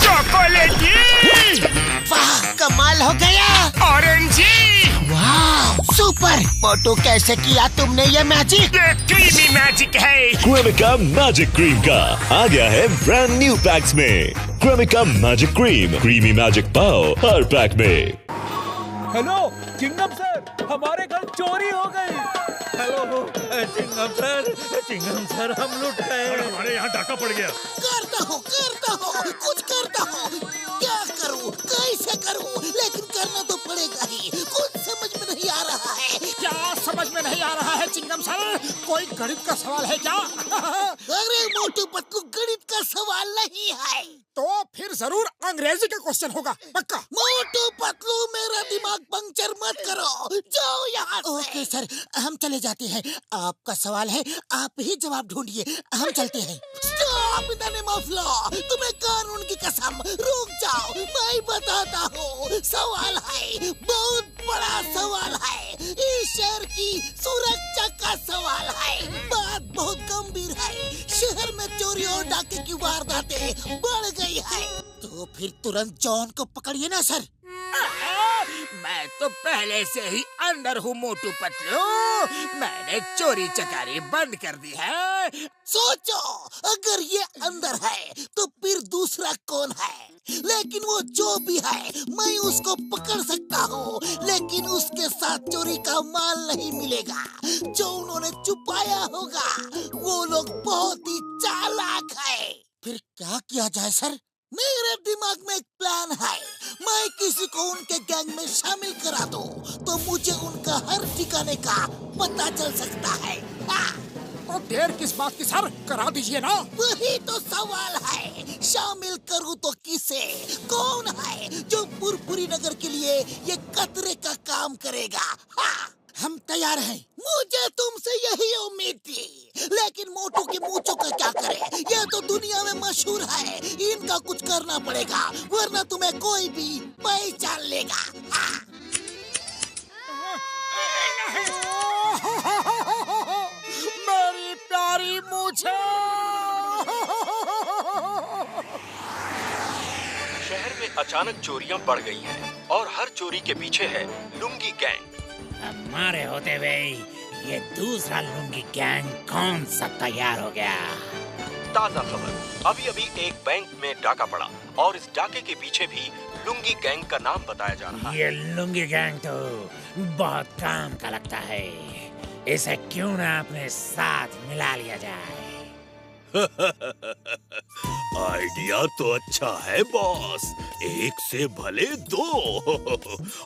चॉकलेटी! वाह, कमाल हो गया। ऑरेंजी! वाह, सुपर। मोटू, कैसे किया तुमने ये मैजिक? ये क्रीमी मैजिक है। क्रेमिका मैजिक क्रीम का आ गया है ब्रांड न्यू पैक्स में। Cremica magic cream, creamy magic पाओ हर पैक में। हेलो चिंगम सर, हमारे घर चोरी हो गई। हेलो चिंगम सर, हम लुट गए। हमारे यहाँ डाका पड़ गया। करता हूँ, कुछ करता हूँ। क्या करूँ, कैसे करूँ, लेकिन करना तो पड़ेगा ही। कुछ समझ में नहीं आ रहा है। क्या समझ में नहीं आ रहा है चिंगम सर? कोई गणित का सवाल है क्या? अरे मोटू पतलू, गणित का सवाल नहीं है। तो फिर जरूर अंग्रेजी का क्वेश्चन होगा, पक्का। मोटू पतलू, मेरा दिमाग पंक्चर मत करो, जाओ यहाँ से। ओके सर, हम चले जाते हैं। आपका सवाल है, आप ही जवाब ढूंढिए, हम चलते हैं। Stop in the name of law. तुम्हें कानून की कसम, रुक जाओ, मैं बताता हूँ। सवाल है, बहुत बड़ा सवाल है। इस शहर की सुरक्षा का सवाल है। बात बहुत गंभीर है। शहर में चोरी और डाके की वारदातें बढ़ गई है। तो फिर तुरंत जॉन को पकड़िए ना सर। मैं तो पहले से ही अंदर हूँ मोटू पतलू। मैंने चोरी चकारी बंद कर दी है। सोचो, अगर ये अंदर है तो फिर दूसरा कौन है? लेकिन वो जो भी है, मैं उसको पकड़ सकता हूँ, लेकिन उसके साथ चोरी का माल नहीं मिलेगा जो उन्होंने छुपाया होगा। वो लोग बहुत ही चालाक है। फिर क्या किया जाए सर? मेरे दिमाग में एक प्लान है। मैं किसी को उनके गैंग में शामिल करा दूं, तो मुझे उनका हर ठिकाने का पता चल सकता है। तो देर किस बात की सर, करा दीजिए ना। वही तो सवाल है, शामिल करूं तो किसे? कौन है जो पुरपुरी नगर के लिए ये कतरे का काम करेगा? हम तैयार हैं। मुझे तुमसे यही उम्मीद थी, लेकिन मोटू की मूंछों का क्या करे? ये तो दुनिया में मशहूर है। इनका कुछ करना पड़ेगा, वरना तुम्हें कोई भी पहचान लेगा। मेरी प्यारी मूंछें। शहर में अचानक चोरियां बढ़ गई हैं और हर चोरी के पीछे है लुंगी गैंग। हमारे होते हुए ये दूसरा लुंगी गैंग कौन सा तैयार हो गया? ताजा खबर, अभी अभी एक बैंक में डाका पड़ा और इस डाके के पीछे भी लुंगी गैंग का नाम बताया जा रहा है। ये लुंगी गैंग तो बहुत काम का लगता है। इसे क्यों ना अपने साथ मिला लिया जाए? आइडिया तो अच्छा है बॉस, एक से भले दो।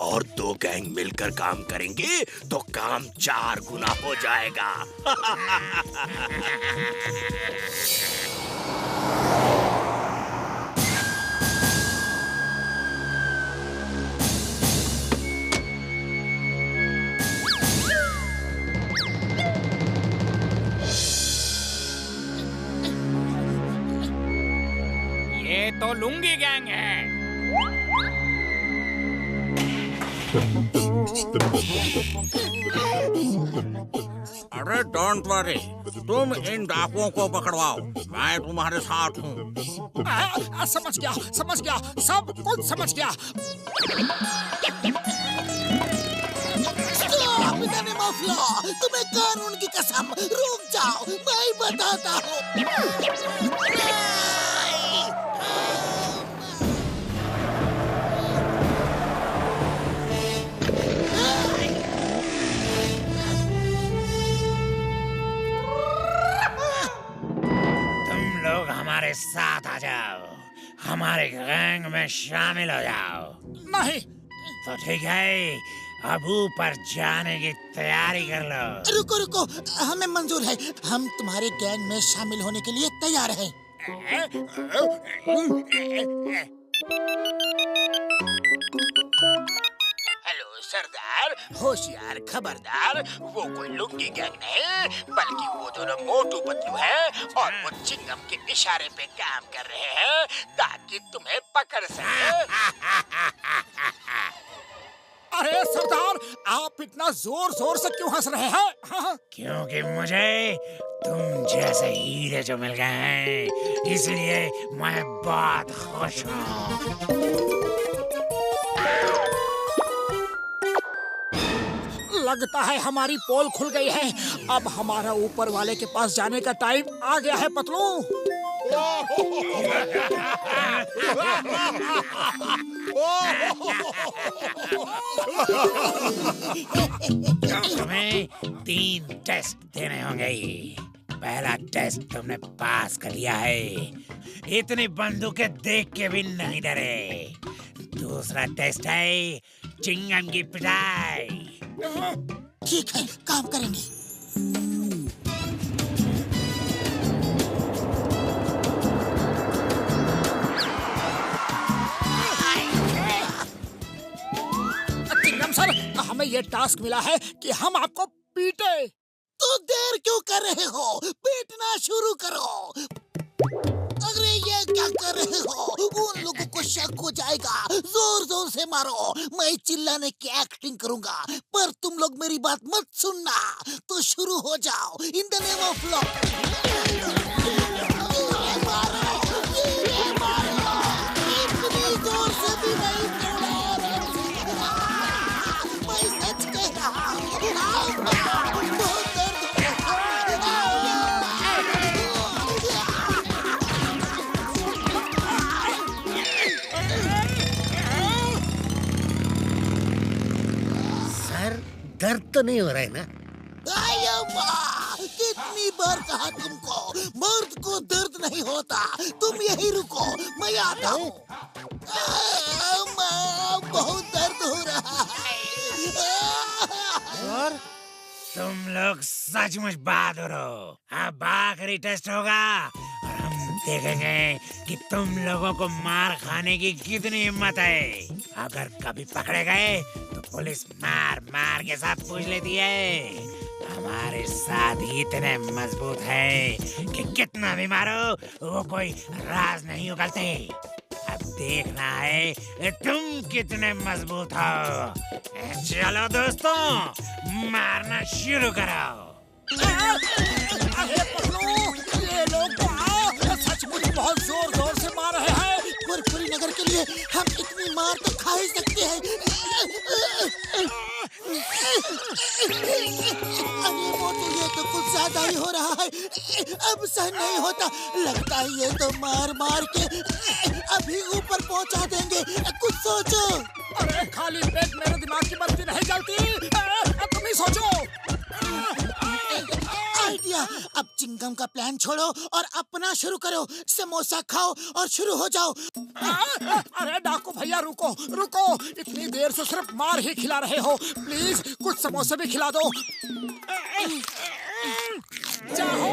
और दो गैंग मिलकर काम करेंगे तो काम 4 गुना हो जाएगा। ये तो लुंगी गैंग है। अरे डोंट वरी, तुम इन डाकुओं को पकड़वाओ, मैं तुम्हारे साथ हूँ। समझ गया, सब कुछ समझ गया। Stop in the name of law! तुम्हें कानून की कसम, रुक जाओ, मैं बताता हूँ। हमारे साथ आ जाओ, हमारे गैंग में शामिल हो जाओ। नहीं। तो ठीक है, अब ऊपर जाने की तैयारी कर लो। रुको, हमें मंजूर है। हम तुम्हारे गैंग में शामिल होने के लिए तैयार हैं। हेलो सरदार, होशियार खबरदार, वो कोई लुंगी गैंग नहीं, बल्कि वो दोनों मोटू पतलू हैं और वो चिंगम के इशारे पे काम कर रहे हैं ताकि तुम्हें पकड़ सके। अरे सरदार, आप इतना जोर जोर से क्यों हंस रहे हैं? हाँ? क्योंकि मुझे तुम जैसे हीरे जो मिल गए हैं, इसलिए मैं बहुत खुश हूँ। लगता है हमारी पोल खुल गई है। अब हमारा ऊपर वाले के पास जाने का टाइम आ गया है पतलू। तुम्हें 3 टेस्ट देने होंगे। पहला टेस्ट तुमने पास कर लिया है, इतनी बंदूकें देख के भी नहीं डरे। दूसरा टेस्ट है चिंगम की पिटाई। ठीक है, काम करेंगे। चिंगम सर, हमें ये टास्क मिला है कि हम आपको पीटे। तो देर क्यों कर रहे हो? पीटना शुरू करो। अरे ये क्या कर रहे हो? उन लोगों को शक हो जाएगा। जोर जोर से मारो। मैं चिल्लाने की एक्टिंग करूंगा, पर तुम लोग मेरी बात मत सुनना। तो शुरू हो जाओ। In the name of law. इतनी जोर से भी नहीं तोड़ा। मैं सच कह रहा हूँ। बहुत दर्द दर्द तो नहीं हो रहा है ना? कितनी बार कहा तुमको, मर्द को दर्द नहीं होता। तुम यही रुको, मैं आता हूँ। बहुत दर्द हो रहा है। और तुम लोग सचमुच बहादुर हो। अब आखिरी टेस्ट होगा और हम देखेंगे कि तुम लोगों को मार खाने की कितनी हिम्मत है। अगर कभी पकड़े गए तो पुलिस मार मार के साथ पूछ लेती है। हमारे साथ इतने मजबूत है कि कितना भी मारो वो कोई राज नहीं उगलते। अब देखना है तुम कितने मजबूत हो। चलो दोस्तों, मारना शुरू करो। अरे पकड़ो, ये लोग तो आओ। सचमुच बहुत जोर जोर से मार रहे हैं। पुरपुरी नगर के लिए हम इतनी मार तो खा ही सकते हैं। अरे वो तो ये तो कुछ ज्यादा ही हो रहा है। अब सहन नहीं होता। लगता है ये तो मार मार के अभी ऊपर पहुंचा देंगे। कुछ सोचो। अरे खाली पेट मेरे दिमाग की बत्ती नहीं जलती। तुम ही सोचो। आइडिया। अब चिंगम का प्लान छोड़ो और अपना शुरू करो। समोसा खाओ और शुरू हो जाओ। अरे डाकू भैया, रुको रुको। इतनी देर से सिर्फ मार ही खिला रहे हो। प्लीज कुछ समोसे भी खिला दो। जाओ।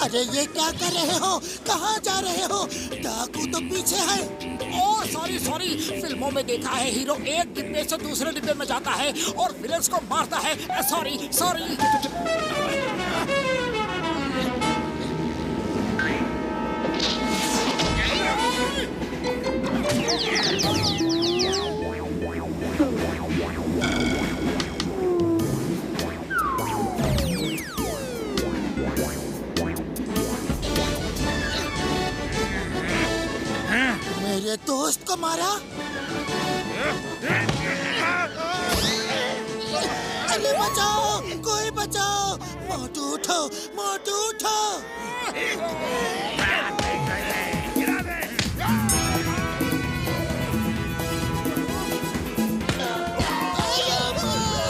अरे ये क्या कर रहे हो? कहाँ जा रहे हो? डाकू तो पीछे है। Oh sorry sorry. फिल्मों में देखा है हीरो एक डिब्बे से दूसरे डिब्बे में जाता है और विलेंस को मारता है। Sorry sorry. मेरे दोस्त को मारा। अरे बचाओ, कोई बचाओ। मोटू उठो, मोटू उठो।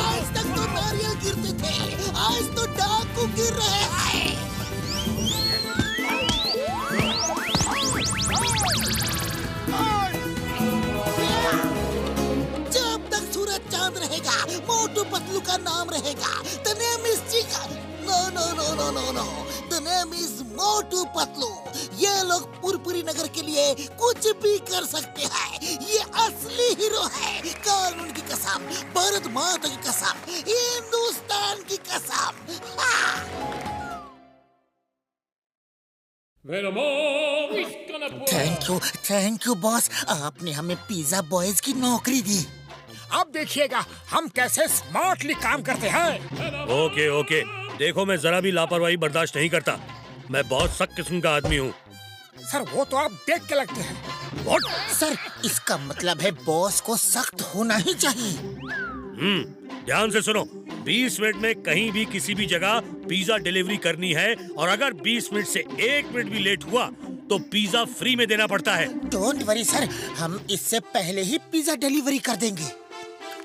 आज तक तो नारियल गिरते थे, आज तो डाकू गिर रहे हैं। जब तक सूरज चांद रहेगा, मोटू पतलू का नाम रहेगा। The name is Chingam. No. The name is मोटू पतलू। ये लोग पुरपुरी नगर के लिए कुछ भी कर सकते हैं। ये असली हीरो है। कानून की कसम, भारत माता की कसम, हिंदुस्तान की कसम। Thank you boss. आपने हमें पिज्जा बॉयज की नौकरी दी। अब देखिएगा हम कैसे स्मार्टली काम करते हैं। ओके, देखो मैं जरा भी लापरवाही बर्दाश्त नहीं करता। मैं बहुत सख्त किस्म का आदमी हूँ। सर वो तो आप देख के लगते हैं। What? सर इसका मतलब है बॉस को सख्त होना ही चाहिए। ध्यान से सुनो। 20 मिनट में कहीं भी किसी भी जगह पिज्जा डिलीवरी करनी है और अगर 20 मिनट से 1 मिनट भी लेट हुआ तो पिज्जा फ्री में देना पड़ता है। डोंट वरी सर, हम इससे पहले ही पिज्जा डिलीवरी कर देंगे।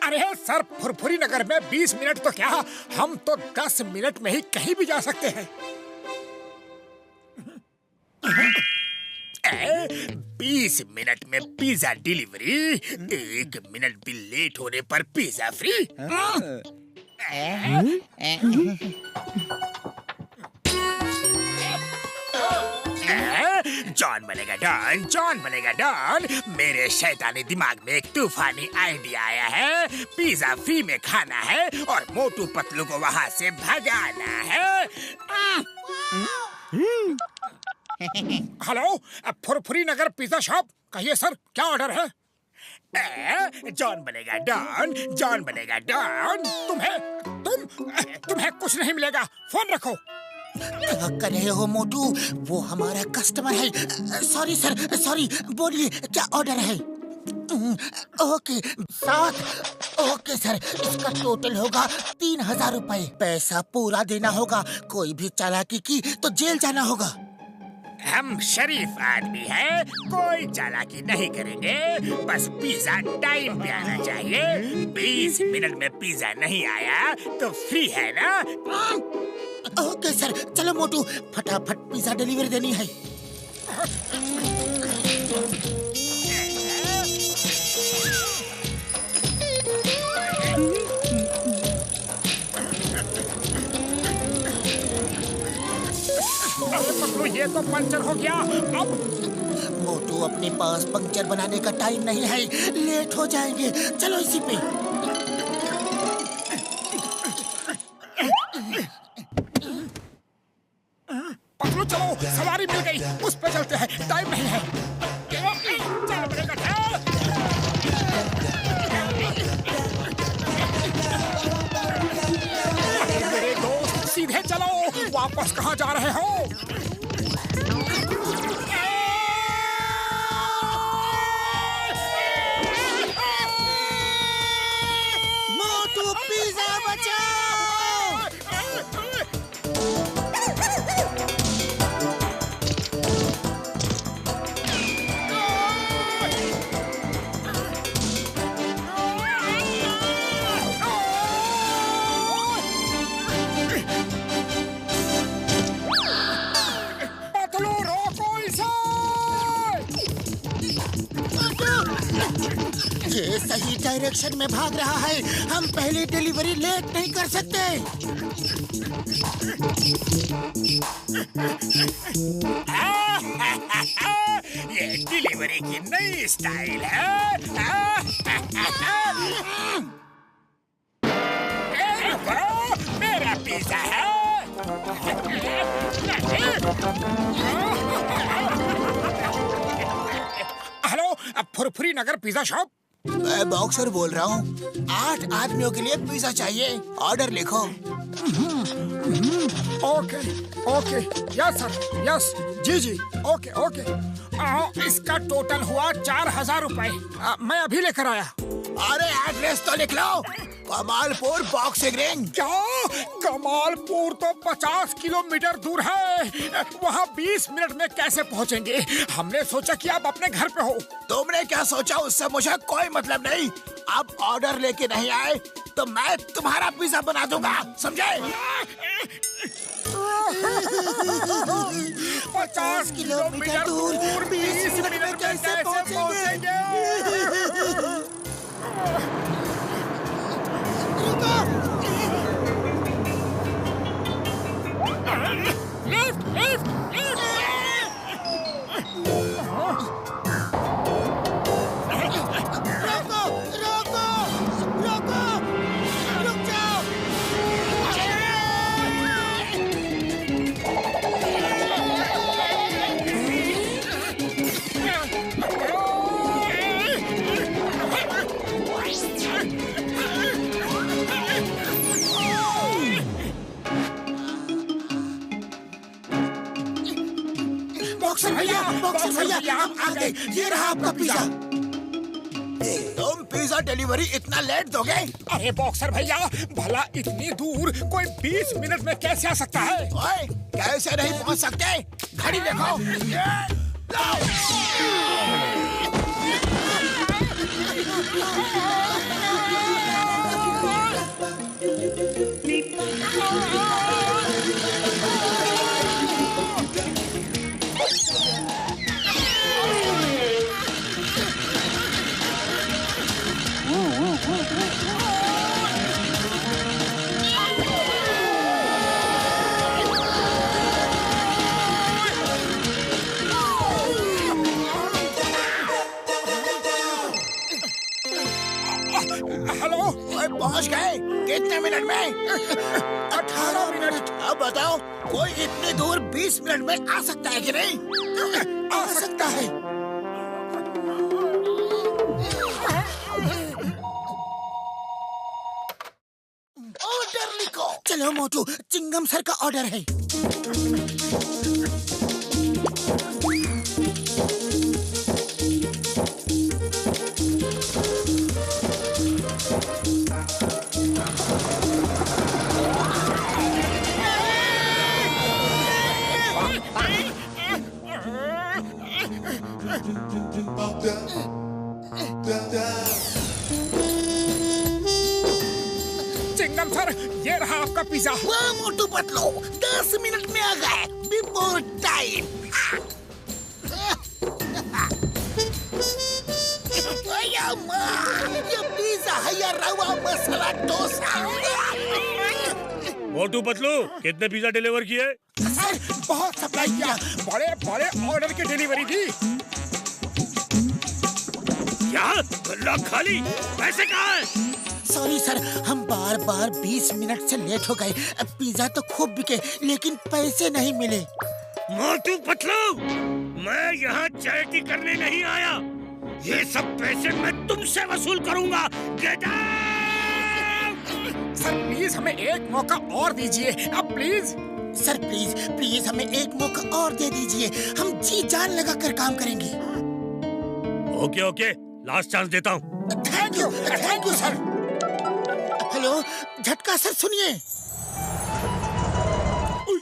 अरे सर, फुरफुरी नगर में 20 मिनट तो क्या, हम तो 10 मिनट में ही कहीं भी जा सकते हैं। 20 मिनट में पिज्जा डिलीवरी, 1 मिनट भी लेट होने पर पिज्जा फ्री। जॉन बनेगा डॉन। मेरे शैतानी दिमाग में एक तूफानी आइडिया आया है। पिज्जा फ्री में खाना है और मोटू पतलू को वहाँ से भगाना है। हेलो, फुरफुरी नगर पिज्जा शॉप। कहिए सर, क्या ऑर्डर है? जॉन बनेगा डॉन। तुम्हें कुछ नहीं मिलेगा। फोन रखो। क्या कर रहे हो मोटू? वो हमारा कस्टमर है। सॉरी, बोलिए क्या ऑर्डर है? ओके 7। ओके सर, इसका टोटल होगा 3000 रुपए। पैसा पूरा देना होगा। कोई भी चालाकी की तो जेल जाना होगा। हम शरीफ आदमी हैं, कोई चालाकी नहीं करेंगे। बस पिज्जा टाइम पे आना चाहिए। 20 मिनट में पिज्जा नहीं आया तो फ्री है ना? ओके सर, चलो मोटू, फटाफट पिज्जा डिलीवरी देनी है। पतलू, ये तो पंचर हो गया। अब मोटू, अपने पास पंक्चर बनाने का टाइम नहीं है, लेट हो जाएंगे। चलो इसी पे। पतलू चलो, सवारी मिल गई, उस पे चलते हैं, टाइम नहीं है। मेरे दोस्त सीधे चलो, वापस कहाँ जा रहे हो? मोटू पिज्जा बचाओ। ये सही डायरेक्शन में भाग रहा है। हम पहले डिलीवरी लेट नहीं कर सकते। ये डिलीवरी की नई स्टाइल है। मेरा पिज्जा है। फुरफुरी नगर पिज्जा शॉप? मैं बॉक्सर बोल रहा हूँ। 8 आदमियों के लिए पिज्जा चाहिए, ऑर्डर लिखो। Okay okay, yes sir, yes, जी जी, ओके ओके। इसका टोटल हुआ 4000 रुपए। मैं अभी लेकर आया। अरे एड्रेस तो लिख लो। Kamalpur boxing ring. क्या? कमालपुर तो 50 किलोमीटर दूर है। वहाँ 20 मिनट में कैसे पहुँचेंगे? हमने सोचा कि आप अपने घर पे हो। तुमने क्या सोचा उससे मुझे कोई मतलब नहीं। अब ऑर्डर लेके नहीं आए तो मैं तुम्हारा पिज्जा बना दूंगा, समझे? 50 किलोमीटर दूर 20 मिनट में कैसे पहुँचेंगे? Lift lift lift. रोको रोको रोको, रुक जाओ। बॉक्सर भैया, हम आ गए। ये रहा आपका पिज्जा। तुम पिज्जा डिलीवरी इतना लेट दोगे? अरे बॉक्सर भैया, भला इतनी दूर कोई 20 मिनट में कैसे आ सकता है? ओए, कैसे नहीं पहुंच सकते? घड़ी देखो। हेलो, पहुंच गए? कितने मिनट में? 18 मिनट। अब बताओ, कोई इतनी दूर 20 मिनट में आ सकता है कि नहीं? आ सकता है। ऑर्डर लिखो। चलो मोटू, चिंगम सर का ऑर्डर है। चिंगम सर, ये रहा आपका पिज्जा। वाह मोटू पतलू, 10 मिनट में आ गए, बिफोर टाइम। ये पिज्जा है या रवा मसाला डोसा? मोटू पतलू, कितने पिज्जा डिलीवर किए? सर, बहुत सप्लाई किया। बड़े बड़े ऑर्डर की डिलीवरी दी। क्या? गल्ला खाली? पैसे कहाँ हैं? सॉरी सर, हम बार बार 20 मिनट से लेट हो गए। पिज्जा तो खूब बिके, लेकिन पैसे नहीं मिले। मोटू पतलू, मैं यहाँ चैरिटी करने नहीं आया। ये सब पैसे मैं तुमसे वसूल करूंगा। Get out! सर प्लीज हमें एक मौका और दीजिए, अब प्लीज। सर प्लीज प्लीज हमें एक मौका और दे दीजिए। हम जी जान लगा कर काम करेंगे। ओके ओके, लास्ट चांस देता हूँ। Thank you sir. हेलो झटका सर, सुनिए।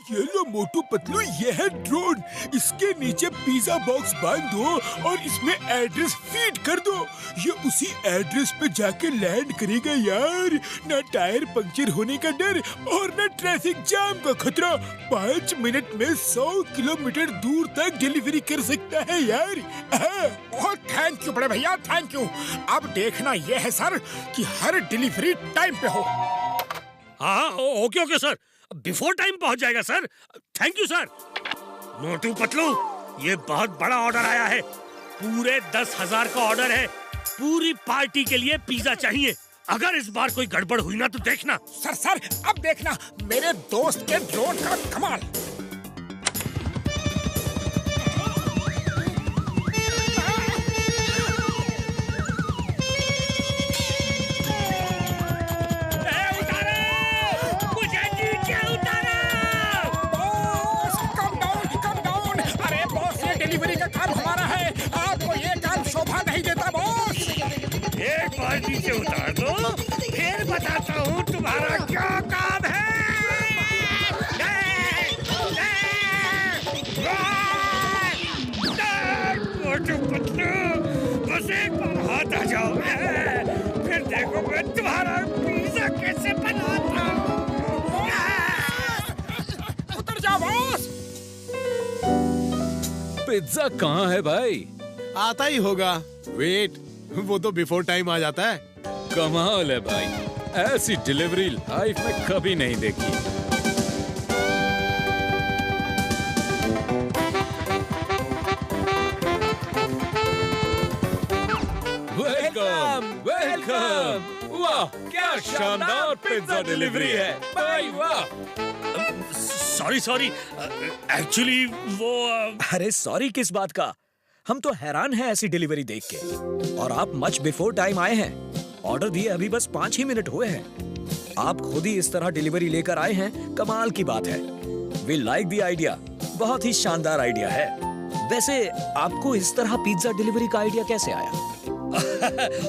ये लो मोटू पतलू, ये है ड्रोन। इसके नीचे पिज्जा बॉक्स बांध दो और इसमें एड्रेस फीड कर दो। ये उसी एड्रेस पे जाके लैंड करेगा यार। ना टायर पंक्चर होने का डर और ना ट्रैफिक जाम का खतरा। 5 मिनट में 100 किलोमीटर दूर तक डिलीवरी कर सकता है यार। बहुत थैंक यू बड़े भैया, थैंक यू। अब देखना ये है सर कि हर डिलीवरी टाइम पे हो। हाँ okay okay sir, before time पहुंच जाएगा sir. Thank you sir. Motu Patlu, ये बहुत बड़ा ऑर्डर आया है। पूरे 10,000 का ऑर्डर है। पूरी पार्टी के लिए पिज्जा चाहिए। अगर इस बार कोई गड़बड़ हुई ना तो देखना। सर अब देखना मेरे दोस्त के ड्रोन का कमाल। बार नीचे उतार दो, फिर बताता हूँ तुम्हारा क्या काम है। मोटू पतलू, बस एक बार हाथ आ जाओ, फिर देखो मैं तुम्हारा पिज्जा कैसे बनाता हूँ। उतर जाओ बॉस। पिज्जा कहाँ है भाई? आता ही होगा, वेट, वो तो बिफोर टाइम आ जाता है। कमाल है भाई, ऐसी डिलीवरी लाइफ में कभी नहीं देखी। Welcome welcome. वाह क्या शानदार पिज्जा डिलीवरी है भाई, वाह। सॉरी, एक्चुअली वो अरे सॉरी किस बात का? हम तो हैरान हैं ऐसी डिलीवरी देख के। और आप मच बिफोर टाइम आए हैं। ऑर्डर दिए अभी बस 5 ही मिनट हुए हैं। आप खुद ही इस तरह डिलीवरी लेकर आए हैं, कमाल की बात है। वी लाइक द आइडिया, बहुत ही शानदार आइडिया है। वैसे आपको इस तरह पिज्जा डिलीवरी का आइडिया कैसे आया?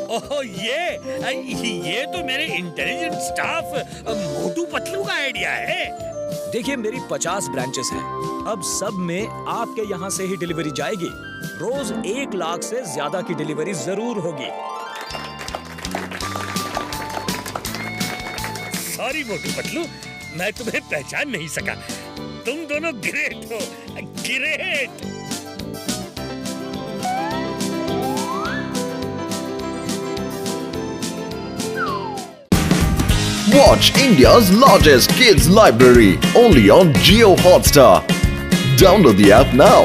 ओह ये तो मेरे इंटेलिजेंट स्टाफ मोटू पतलू का आइडिया है। देखिए मेरी 50 ब्रांचेस हैं। अब सब में आपके यहाँ से ही डिलीवरी जाएगी। रोज 1 लाख से ज्यादा की डिलीवरी जरूर होगी। सॉरी मोटू पतलू, मैं तुम्हें पहचान नहीं सका। तुम दोनों ग्रेट हो, great. Watch India's largest kids library only on Jio Hotstar. Download the app now.